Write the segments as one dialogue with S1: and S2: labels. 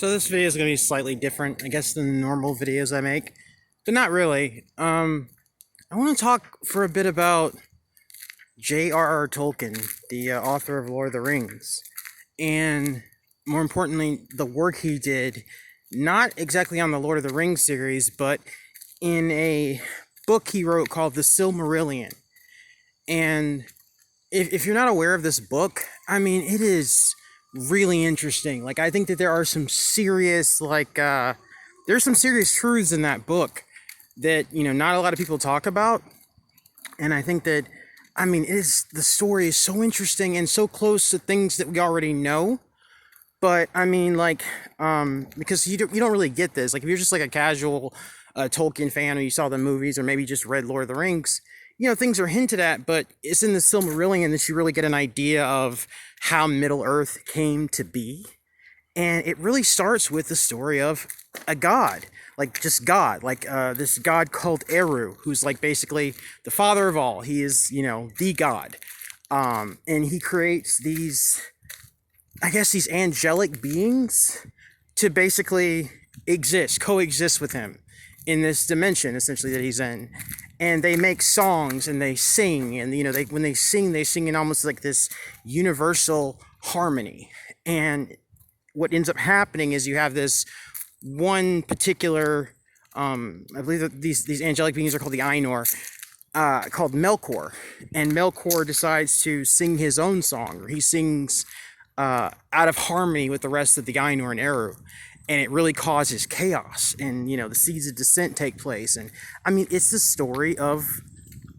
S1: So this video is going to be slightly different, I guess, than the normal videos I make, but not really. I want to talk for a bit about J.R.R. Tolkien, the author of Lord of the Rings, and more importantly, the work he did, not exactly on the Lord of the Rings series, but in a book he wrote called the Silmarillion. And if you're not aware of this book, I mean, it is really interesting. Like, I think that there are some serious, there's some serious truths in that book that, not a lot of people talk about. And I think that, I mean, the story is so interesting and so close to things that we already know. But, I mean, because you don't really get this. Like, if you're just like a casual Tolkien fan, or you saw the movies, or maybe just read Lord of the Rings, things are hinted at, but it's in the Silmarillion that you really get an idea of how Middle Earth came to be. And it really starts with the story of a god, this god called Eru, who's like basically the father of all. He is, the god. And he creates these angelic beings to basically coexist with him in this dimension, essentially, that he's in. And they make songs and they sing, and when they sing in almost like this universal harmony. And what ends up happening is you have this one particular, I believe that these angelic beings are called the Ainur, called Melkor. And Melkor decides to sing his own song, or he sings out of harmony with the rest of the Ainur and Eru. And it really causes chaos, and the seeds of dissent take place. And I mean, it's the story of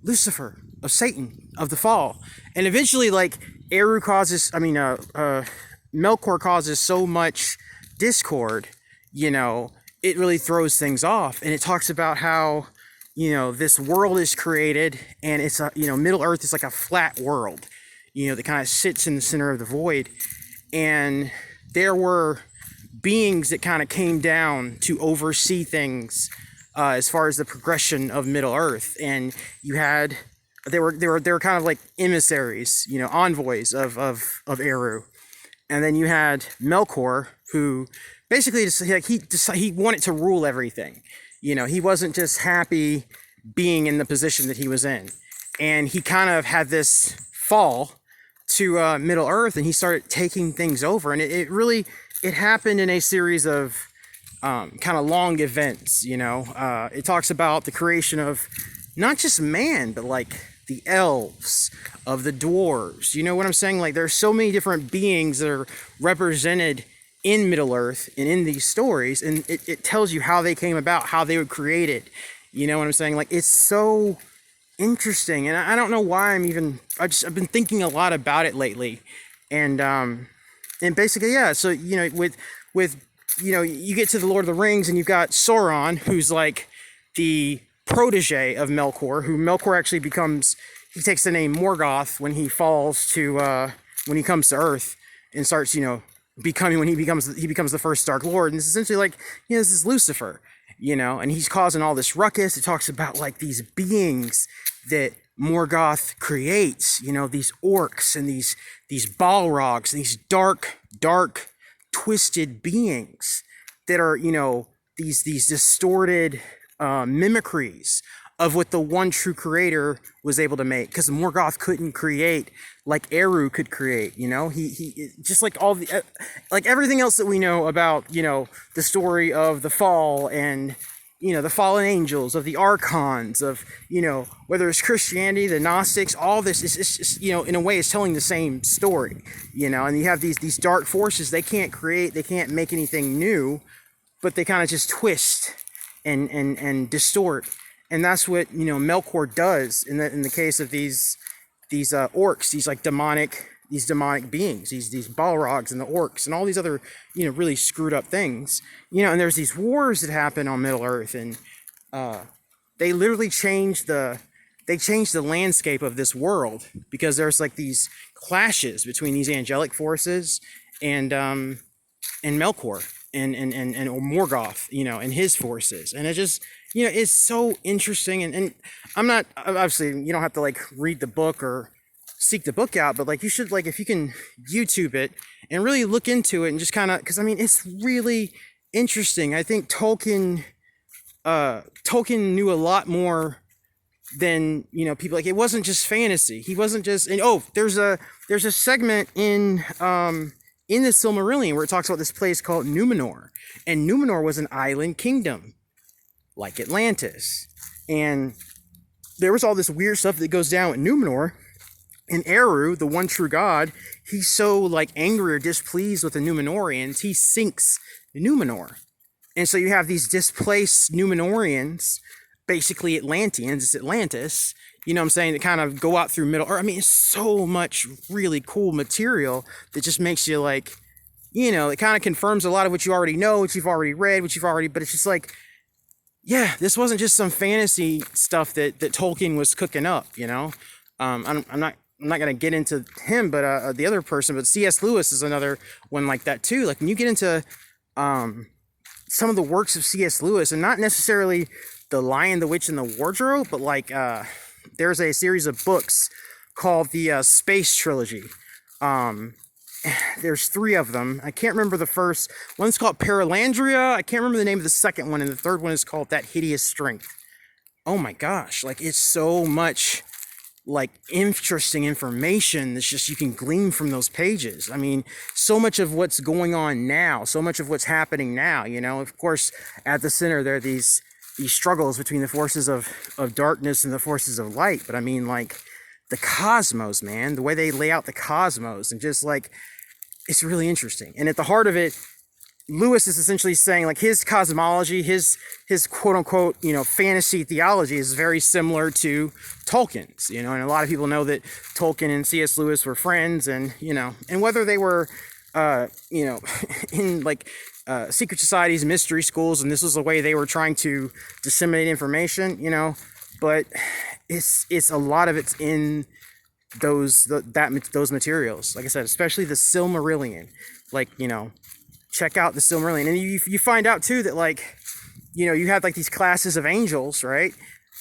S1: Lucifer, of Satan, of the fall. And eventually, Melkor causes so much discord, it really throws things off. And it talks about how this world is created, and it's Middle Earth is like a flat world, that kind of sits in the center of the void. And there were beings that kind of came down to oversee things as far as the progression of Middle Earth. And they were kind of like emissaries, envoys of Eru. And then you had Melkor, who basically he wanted to rule everything. He wasn't just happy being in the position that he was in. And he kind of had this fall to Middle Earth, and he started taking things over. And it happened in a series of kind of long events. It talks about the creation of not just man, but like the elves, of the dwarves. You know what I'm saying? Like, there's so many different beings that are represented in Middle Earth and in these stories, and it tells you how they came about, how they were created. You know what I'm saying? Like, it's so interesting, and I don't know why I've been thinking a lot about it lately. And basically, yeah, so, with you get to the Lord of the Rings, and you've got Sauron, who's like the protege of Melkor, who Melkor actually he takes the name Morgoth when he when he comes to Earth and starts, he becomes the first Dark Lord. And it's essentially like, this is Lucifer, and he's causing all this ruckus. It talks about like these beings that Morgoth creates, these orcs and these Balrogs, these dark, twisted beings that are, these distorted mimicries of what the one true creator was able to make, because Morgoth couldn't create like Eru could create. He just like all the like everything else that we know about the story of the fall, and the fallen angels, of the archons, of whether it's Christianity, the Gnostics, all this is in a way is telling the same story. And you have these dark forces. They can't create, they can't make anything new, but they kind of just twist and distort. And that's what Melkor does in the case of these orcs, these demonic beings, these Balrogs and the orcs and all these other really screwed up things. And there's these wars that happen on Middle Earth, and they literally change the landscape of this world, because there's like these clashes between these angelic forces and Melkor and or Morgoth, and his forces. And it just it's so interesting. And I'm not, obviously, you don't have to like read the book or seek the book out, but like you should, like, if you can YouTube it and really look into it and just kind of, because I mean it's really interesting. I think Tolkien knew a lot more than, you know, people. Like, it wasn't just fantasy. He wasn't just, and oh, there's a segment in the Silmarillion where it talks about this place called Numenor, and Numenor was an island kingdom like Atlantis, and there was all this weird stuff that goes down with Numenor. And Eru, the one true god, he's so like angry or displeased with the Numenorians, he sinks Numenor. And so you have these displaced Numenorians, basically Atlanteans, it's Atlantis, you know what I'm saying, that kind of go out through Middle Earth. I mean, it's so much really cool material that just makes you like, you know, it kind of confirms a lot of what you already know, what you've already read, but it's just like, yeah, this wasn't just some fantasy stuff that Tolkien was cooking up, you know. I'm not going to get into him, but the other person, but C.S. Lewis is another one like that too. Like when you get into some of the works of C.S. Lewis, and not necessarily The Lion, the Witch, and the Wardrobe, but like there's a series of books called the Space Trilogy. There's 3 of them. I can't remember the first. One's called Paralandria. I can't remember the name of the second one, and the third one is called That Hideous Strength. Oh my gosh, like it's so much like interesting information that's just you can glean from those pages. I mean, so much of what's going on now, so much of what's happening now, you know. Of course, at the center there are these struggles between the forces of darkness and the forces of light. But I mean, like the cosmos, man, the way they lay out the cosmos, and just like, it's really interesting. And at the heart of it, Lewis is essentially saying like his cosmology, his quote unquote, you know, fantasy theology is very similar to Tolkien's, you know. And a lot of people know that Tolkien and C.S. Lewis were friends, and, you know, and whether they were, you know, in like secret societies, mystery schools, and this was the way they were trying to disseminate information, you know, but it's a lot of it's in those materials. Like I said, especially the Silmarillion. Like, you know, check out the Silmarillion, and you find out too that, like, you know, you have like these classes of angels, right?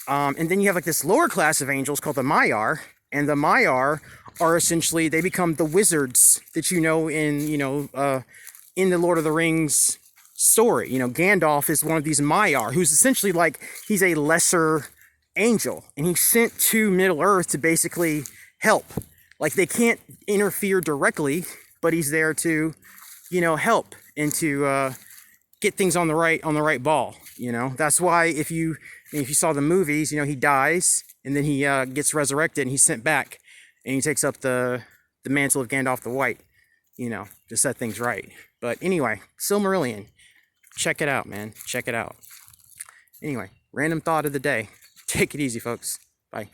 S1: And then you have like this lower class of angels called the Maiar, and the Maiar are essentially, they become the wizards that you know in, you know, in the Lord of the Rings story. You know, Gandalf is one of these Maiar, who's essentially like, he's a lesser angel, and he's sent to Middle Earth to basically help. Like, they can't interfere directly, but he's there to, you know, help and to get things on the right ball. You know, that's why if you saw the movies, you know, he dies and then he gets resurrected and he's sent back and he takes up the mantle of Gandalf the White, you know, to set things right. But anyway, Silmarillion, check it out, man. Check it out. Anyway, random thought of the day. Take it easy, folks. Bye.